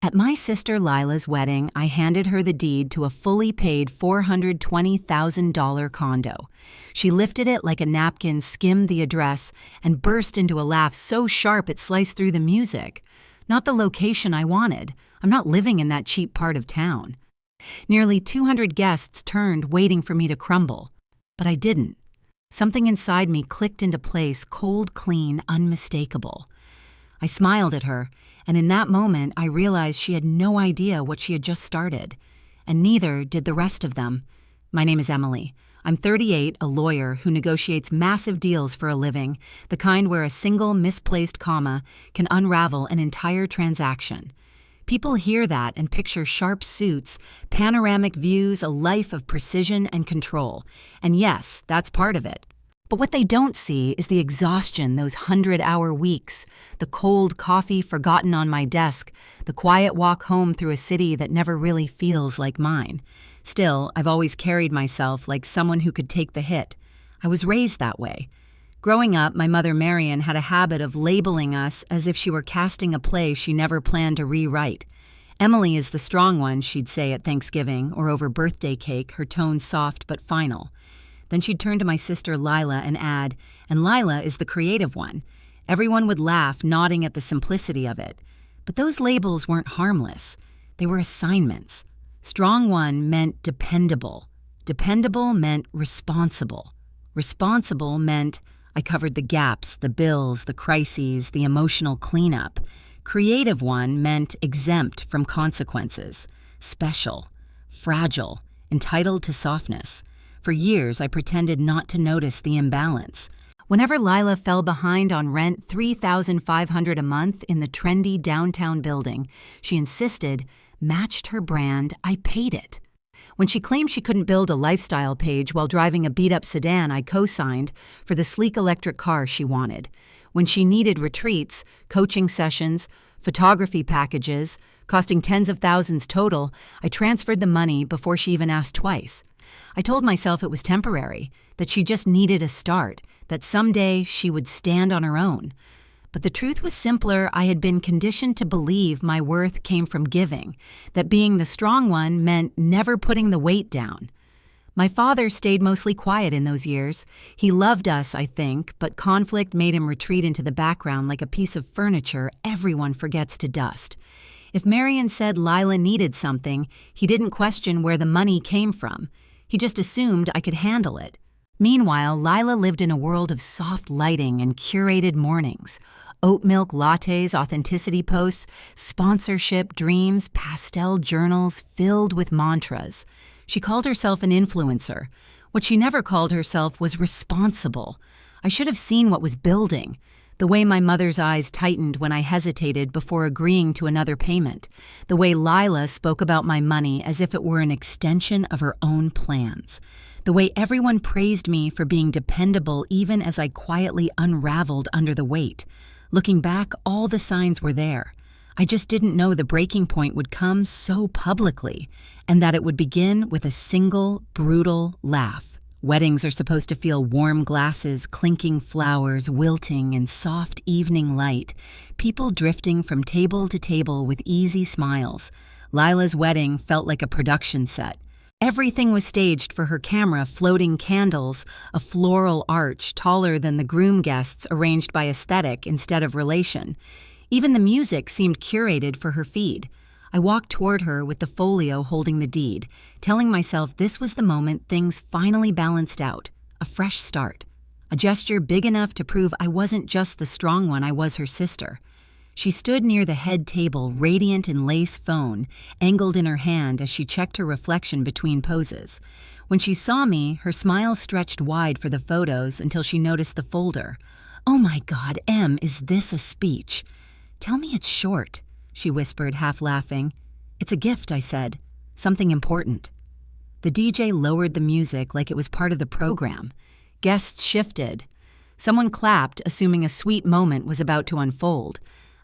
At my sister Lila's wedding, I handed her the deed to a fully paid $420,000 condo. She lifted it like a napkin, skimmed the address, and burst into a laugh so sharp it sliced through the music. Not the location I wanted. I'm not living in that cheap part of town. Nearly 200 guests turned, waiting for me to crumble. But I didn't. Something inside me clicked into place, cold, clean, unmistakable. I smiled at her, and in that moment I realized she had no idea what she had just started. And neither did the rest of them. My name is Emily. I'm 38, a lawyer who negotiates massive deals for a living, the kind where a single misplaced comma can unravel an entire transaction. People hear that and picture sharp suits, panoramic views, a life of precision and control. And yes, that's part of it. But what they don't see is the exhaustion those 100-hour weeks, the cold coffee forgotten on my desk, the quiet walk home through a city that never really feels like mine. Still, I've always carried myself like someone who could take the hit. I was raised that way. Growing up, my mother Marion had a habit of labeling us as if she were casting a play she never planned to rewrite. Emily is the strong one, she'd say at Thanksgiving or over birthday cake, her tone soft but final. Then she'd turn to my sister Lila and add, and Lila is the creative one. Everyone would laugh, nodding at the simplicity of it. But those labels weren't harmless. They were assignments. Strong one meant dependable. Dependable meant responsible. Responsible meant I covered the gaps, the bills, the crises, the emotional cleanup. Creative one meant exempt from consequences. Special. Fragile. Entitled to softness. For years, I pretended not to notice the imbalance. Whenever Lila fell behind on rent $3,500 a month in the trendy downtown building, she insisted, matched her brand, I paid it. When she claimed she couldn't build a lifestyle page while driving a beat-up sedan, I co-signed for the sleek electric car she wanted. When she needed retreats, coaching sessions, photography packages, costing tens of thousands total, I transferred the money before she even asked twice. I told myself it was temporary, that she just needed a start, that someday she would stand on her own. But the truth was simpler. I had been conditioned to believe my worth came from giving, that being the strong one meant never putting the weight down. My father stayed mostly quiet in those years. He loved us, I think, but conflict made him retreat into the background like a piece of furniture everyone forgets to dust. If Marion said Lila needed something, he didn't question where the money came from. He just assumed I could handle it. Meanwhile, Lila lived in a world of soft lighting and curated mornings. Oat milk lattes, authenticity posts, sponsorship dreams, pastel journals filled with mantras. She called herself an influencer. What she never called herself was responsible. I should have seen what was building. The way my mother's eyes tightened when I hesitated before agreeing to another payment. The way Lila spoke about my money as if it were an extension of her own plans. The way everyone praised me for being dependable even as I quietly unraveled under the weight. Looking back, all the signs were there. I just didn't know the breaking point would come so publicly, and that it would begin with a single, brutal laugh. Weddings are supposed to feel warm glasses, clinking flowers, wilting in soft evening light, people drifting from table to table with easy smiles. Lila's wedding felt like a production set. Everything was staged for her camera, floating candles, a floral arch taller than the groom guests arranged by aesthetic instead of relation. Even the music seemed curated for her feed. I walked toward her with the folio holding the deed, telling myself this was the moment things finally balanced out, a fresh start, a gesture big enough to prove I wasn't just the strong one, I was her sister. She stood near the head table, radiant in lace phone, angled in her hand as she checked her reflection between poses. When she saw me, her smile stretched wide for the photos until she noticed the folder. "Oh my God, Em, is this a speech?" "Tell me it's short," she whispered, half laughing. "It's a gift," I said. "Something important." The DJ lowered the music like it was part of the program. Guests shifted. Someone clapped, assuming a sweet moment was about to unfold.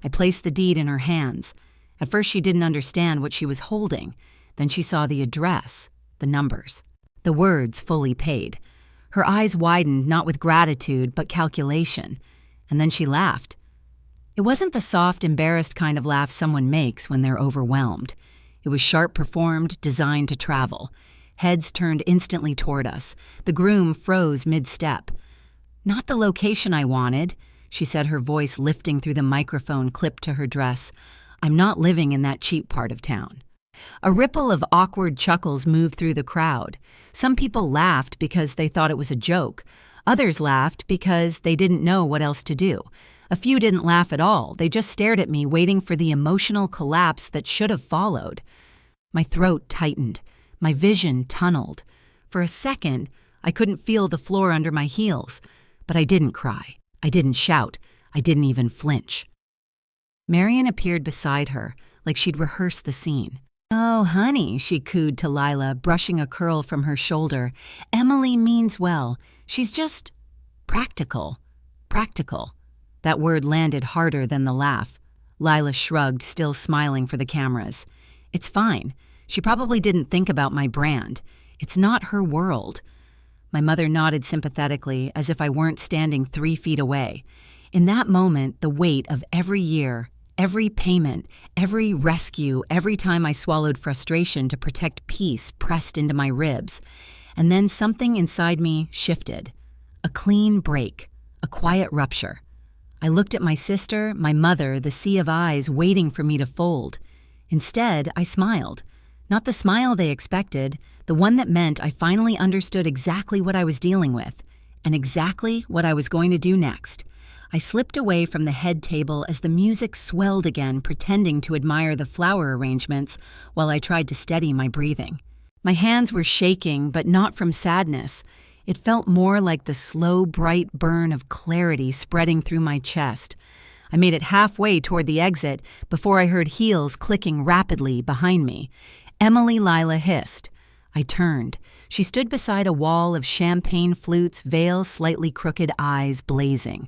I placed the deed in her hands. At first she didn't understand what she was holding. Then she saw the address, the numbers, the words fully paid. Her eyes widened, not with gratitude, but calculation. And then she laughed. It wasn't the soft, embarrassed kind of laugh someone makes when they're overwhelmed. It was sharp performed, designed to travel. Heads turned instantly toward us. The groom froze mid-step. "Not the location I wanted," she said, her voice lifting through the microphone clipped to her dress. "I'm not living in that cheap part of town." A ripple of awkward chuckles moved through the crowd. Some people laughed because they thought it was a joke. Others laughed because they didn't know what else to do. A few didn't laugh at all. They just stared at me, waiting for the emotional collapse that should have followed. My throat tightened. My vision tunneled. For a second, I couldn't feel the floor under my heels. But I didn't cry. I didn't shout. I didn't even flinch. Marion appeared beside her, like she'd rehearsed the scene. "Oh, honey," she cooed to Lila, brushing a curl from her shoulder. "Emily means well. She's just practical." Practical. That word landed harder than the laugh. Lila shrugged, still smiling for the cameras. "It's fine. She probably didn't think about my brand. It's not her world." My mother nodded sympathetically, as if I weren't standing 3 feet away. In that moment, the weight of every year, every payment, every rescue, every time I swallowed frustration to protect peace pressed into my ribs. And then something inside me shifted. A clean break. A quiet rupture. I looked at my sister, my mother, the sea of eyes waiting for me to fold. Instead, I smiled. Not the smile they expected, the one that meant I finally understood exactly what I was dealing with, and exactly what I was going to do next. I slipped away from the head table as the music swelled again, pretending to admire the flower arrangements while I tried to steady my breathing. My hands were shaking, but not from sadness. It felt more like the slow, bright burn of clarity spreading through my chest. I made it halfway toward the exit before I heard heels clicking rapidly behind me. Emily Lila hissed. I turned. She stood beside a wall of champagne flutes, veil slightly crooked, eyes blazing.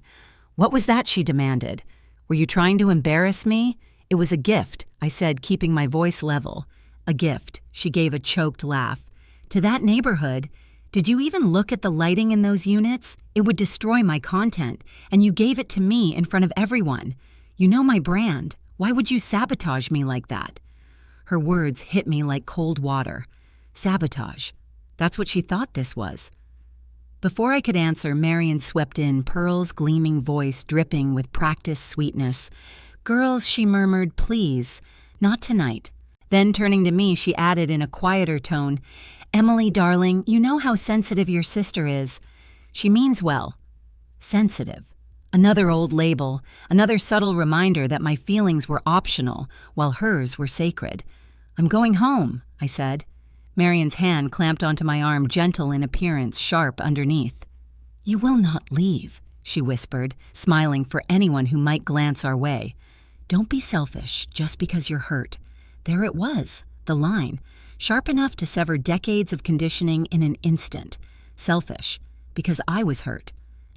"What was that?" she demanded. "Were you trying to embarrass me?" "It was a gift," I said, keeping my voice level. "A gift," she gave a choked laugh. "To that neighborhood? Did you even look at the lighting in those units? It would destroy my content, and you gave it to me in front of everyone. You know my brand. Why would you sabotage me like that?" Her words hit me like cold water. Sabotage. That's what she thought this was. Before I could answer, Marion swept in, Pearl's gleaming voice dripping with practiced sweetness. "Girls," she murmured, "please, not tonight." Then, turning to me, she added in a quieter tone, "Emily, darling, you know how sensitive your sister is. She means well." Sensitive. Another old label, another subtle reminder that my feelings were optional, while hers were sacred. "I'm going home," I said. Marion's hand clamped onto my arm, gentle in appearance, sharp underneath. "You will not leave," she whispered, smiling for anyone who might glance our way. "Don't be selfish just because you're hurt." There it was, the line, sharp enough to sever decades of conditioning in an instant. Selfish, because I was hurt.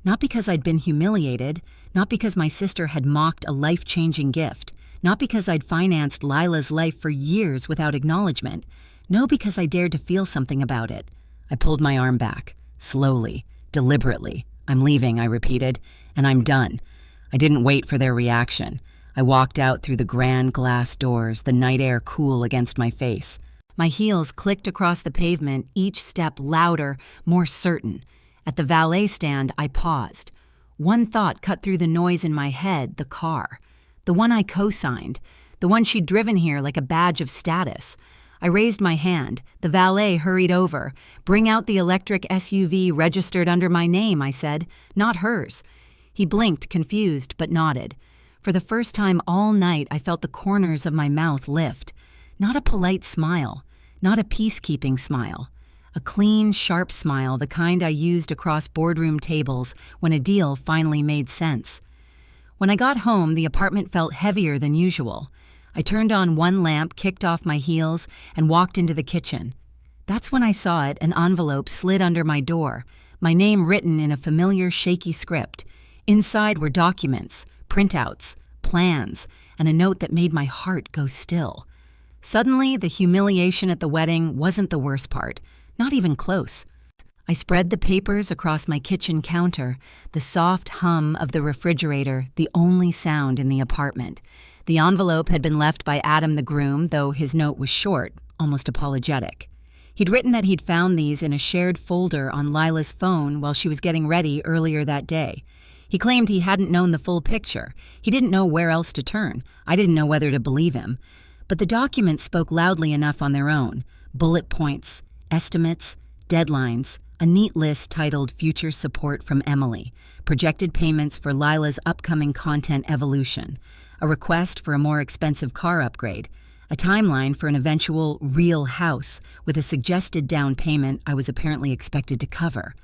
Not because I'd been humiliated, not because my sister had mocked a life-changing gift, not because I'd financed Lila's life for years without acknowledgement. No, because I dared to feel something about it. I pulled my arm back, slowly, deliberately. "I'm leaving," I repeated, "and I'm done." I didn't wait for their reaction. I walked out through the grand glass doors, the night air cool against my face. My heels clicked across the pavement, each step louder, more certain. At the valet stand, I paused. One thought cut through the noise in my head, the car. The one I co-signed. The one she'd driven here like a badge of status. I raised my hand. The valet hurried over. "Bring out the electric SUV registered under my name," I said, "not hers." He blinked, confused, but nodded. For the first time all night, I felt the corners of my mouth lift. Not a polite smile, not a peacekeeping smile. A clean, sharp smile, the kind I used across boardroom tables when a deal finally made sense. When I got home, the apartment felt heavier than usual. I turned on one lamp, kicked off my heels, and walked into the kitchen. That's when I saw it, an envelope slid under my door, my name written in a familiar shaky script. Inside were documents, printouts, plans, and a note that made my heart go still. Suddenly, the humiliation at the wedding wasn't the worst part, not even close. I spread the papers across my kitchen counter, the soft hum of the refrigerator the only sound in the apartment. The envelope had been left by Adam the groom, though his note was short, almost apologetic. He'd written that he'd found these in a shared folder on Lila's phone while she was getting ready earlier that day. He claimed he hadn't known the full picture. He didn't know where else to turn. I didn't know whether to believe him. But the documents spoke loudly enough on their own. Bullet points, estimates, deadlines, a neat list titled Future Support from Emily, projected payments for Lila's upcoming content evolution, a request for a more expensive car upgrade, a timeline for an eventual real house with a suggested down payment I was apparently expected to cover.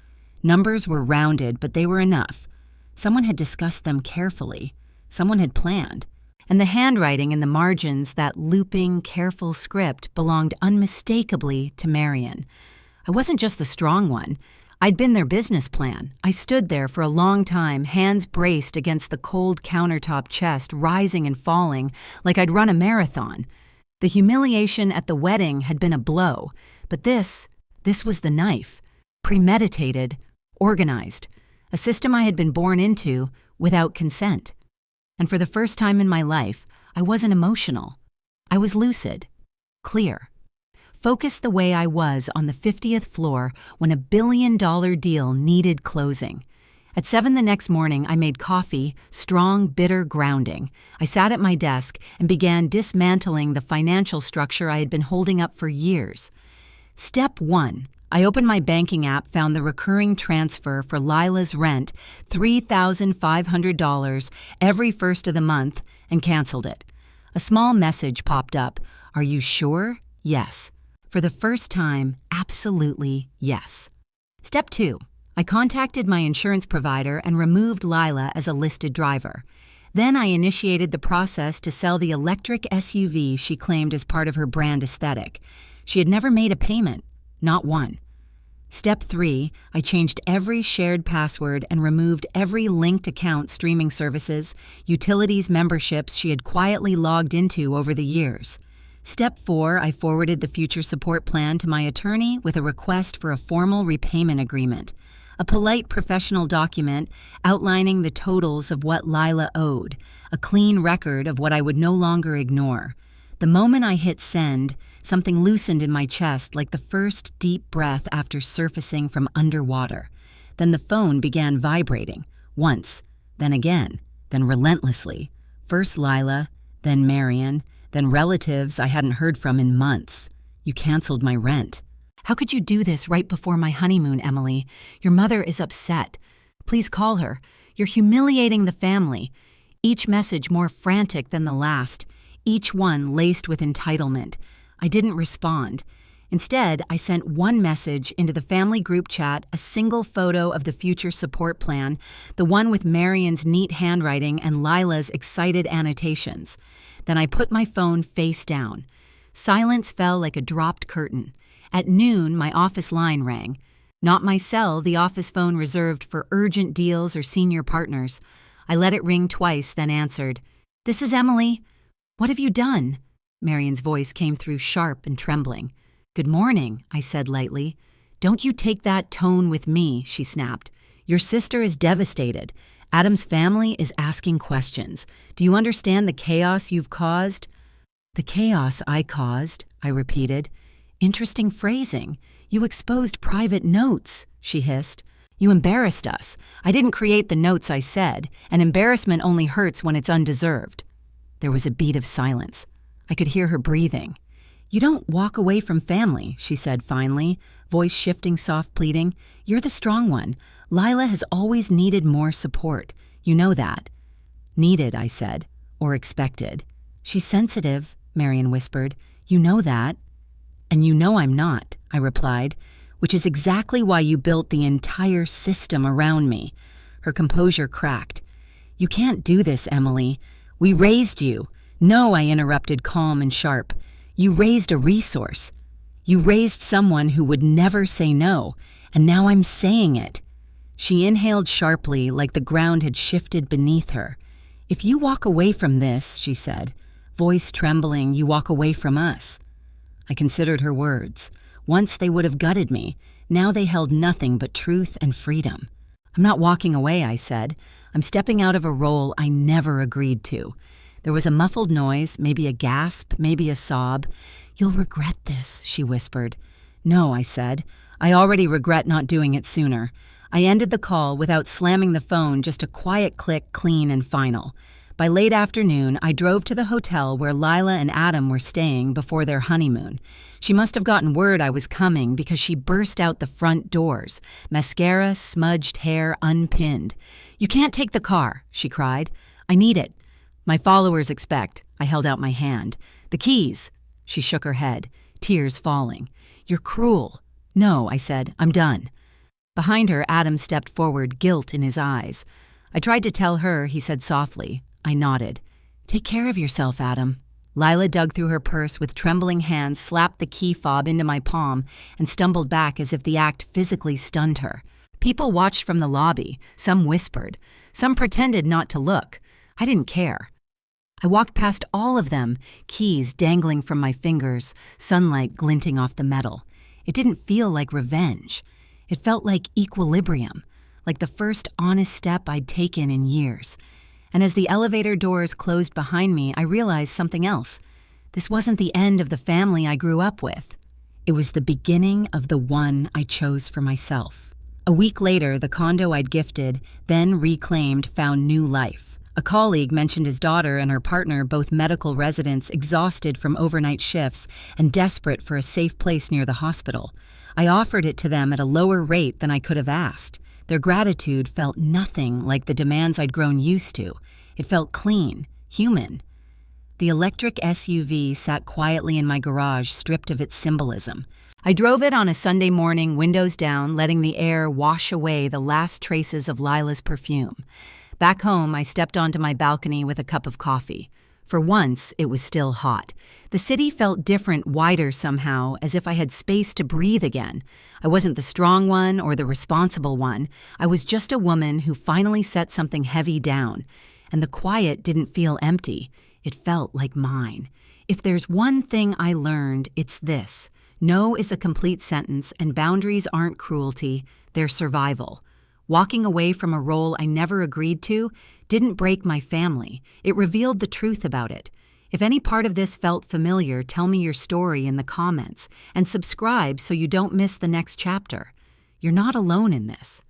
Numbers were rounded, but they were enough. Someone had discussed them carefully. Someone had planned. And the handwriting in the margins, that looping, careful script, belonged unmistakably to Marion. I wasn't just the strong one. I'd been their business plan. I stood there for a long time, hands braced against the cold countertop chest, rising and falling, like I'd run a marathon. The humiliation at the wedding had been a blow, but this was the knife. Premeditated, organized. A system I had been born into without consent. And for the first time in my life, I wasn't emotional. I was lucid, clear. Focused the way I was on the 50th floor when a billion-dollar deal needed closing. At 7 the next morning, I made coffee, strong, bitter grounding. I sat at my desk and began dismantling the financial structure I had been holding up for years. Step 1. I opened my banking app, found the recurring transfer for Lila's rent, $3,500 every first of the month, and canceled it. A small message popped up. Are you sure? Yes. For the first time, absolutely yes. Step 2. I contacted my insurance provider and removed Lila as a listed driver. Then I initiated the process to sell the electric SUV she claimed as part of her brand aesthetic. She had never made a payment, not one. Step 3, I changed every shared password and removed every linked account, streaming services, utilities, memberships she had quietly logged into over the years. Step 4, I forwarded the future support plan to my attorney with a request for a formal repayment agreement, a polite professional document outlining the totals of what Lila owed, a clean record of what I would no longer ignore. The moment I hit send, something loosened in my chest like the first deep breath after surfacing from underwater. Then the phone began vibrating, once, then again, then relentlessly. First Lila, then Marion, then relatives I hadn't heard from in months. You canceled my rent. How could you do this right before my honeymoon, Emily? Your mother is upset. Please call her. You're humiliating the family. Each message more frantic than the last, each one laced with entitlement. I didn't respond. Instead, I sent one message into the family group chat, a single photo of the future support plan, the one with Marion's neat handwriting and Lila's excited annotations. Then I put my phone face down. Silence fell like a dropped curtain. At noon, my office line rang. Not my cell, the office phone reserved for urgent deals or senior partners. I let it ring twice, then answered. "This is Emily." "What have you done?" Marion's voice came through sharp and trembling. "Good morning," I said lightly. "Don't you take that tone with me," she snapped. "Your sister is devastated. Adam's family is asking questions. Do you understand the chaos you've caused?" "The chaos I caused," I repeated. "Interesting phrasing. You exposed private notes," she hissed. "You embarrassed us. I didn't create the notes I said, and embarrassment only hurts when it's undeserved." There was a beat of silence. I could hear her breathing. "You don't walk away from family," she said finally, voice shifting, soft pleading. "You're the strong one. Lila has always needed more support. You know that." "Needed," I said, "or expected." "She's sensitive," Marion whispered. "You know that." "And you know I'm not," I replied, "which is exactly why you built the entire system around me." Her composure cracked. "You can't do this, Emily. We raised you." "No," I interrupted, calm and sharp. "You raised a resource. You raised someone who would never say no, and now I'm saying it." She inhaled sharply, like the ground had shifted beneath her. "If you walk away from this," she said, voice trembling, "you walk away from us." I considered her words. Once they would have gutted me. Now they held nothing but truth and freedom. I'm not walking away, I said. I'm stepping out of a role I never agreed to. There was a muffled noise, maybe a gasp, maybe a sob. You'll regret this, she whispered. No, I said. I already regret not doing it sooner. I ended the call without slamming the phone, just a quiet click, clean and final. By late afternoon, I drove to the hotel where Lila and Adam were staying before their honeymoon. She must have gotten word I was coming because she burst out the front doors, mascara, smudged hair, unpinned. You can't take the car, she cried. I need it. My followers expect. I held out my hand. The keys. She shook her head, tears falling. You're cruel. No, I said. I'm done. Behind her, Adam stepped forward, guilt in his eyes. I tried to tell her, he said softly. I nodded. Take care of yourself, Adam. Lila dug through her purse with trembling hands, slapped the key fob into my palm, and stumbled back as if the act physically stunned her. People watched from the lobby. Some whispered. Some pretended not to look. I didn't care. I walked past all of them, keys dangling from my fingers, sunlight glinting off the metal. It didn't feel like revenge. It felt like equilibrium, like the first honest step I'd taken in years. And as the elevator doors closed behind me, I realized something else. This wasn't the end of the family I grew up with. It was the beginning of the one I chose for myself. A week later, the condo I'd gifted, then reclaimed, found new life. A colleague mentioned his daughter and her partner, both medical residents, exhausted from overnight shifts and desperate for a safe place near the hospital. I offered it to them at a lower rate than I could have asked. Their gratitude felt nothing like the demands I'd grown used to. It felt clean, human. The electric SUV sat quietly in my garage, stripped of its symbolism. I drove it on a Sunday morning, windows down, letting the air wash away the last traces of Lila's perfume. Back home, I stepped onto my balcony with a cup of coffee. For once, it was still hot. The city felt different, wider somehow, as if I had space to breathe again. I wasn't the strong one or the responsible one. I was just a woman who finally set something heavy down. And the quiet didn't feel empty. It felt like mine. If there's one thing I learned, it's this. No is a complete sentence, and boundaries aren't cruelty, they're survival. Walking away from a role I never agreed to didn't break my family. It revealed the truth about it. If any part of this felt familiar, tell me your story in the comments and subscribe so you don't miss the next chapter. You're not alone in this.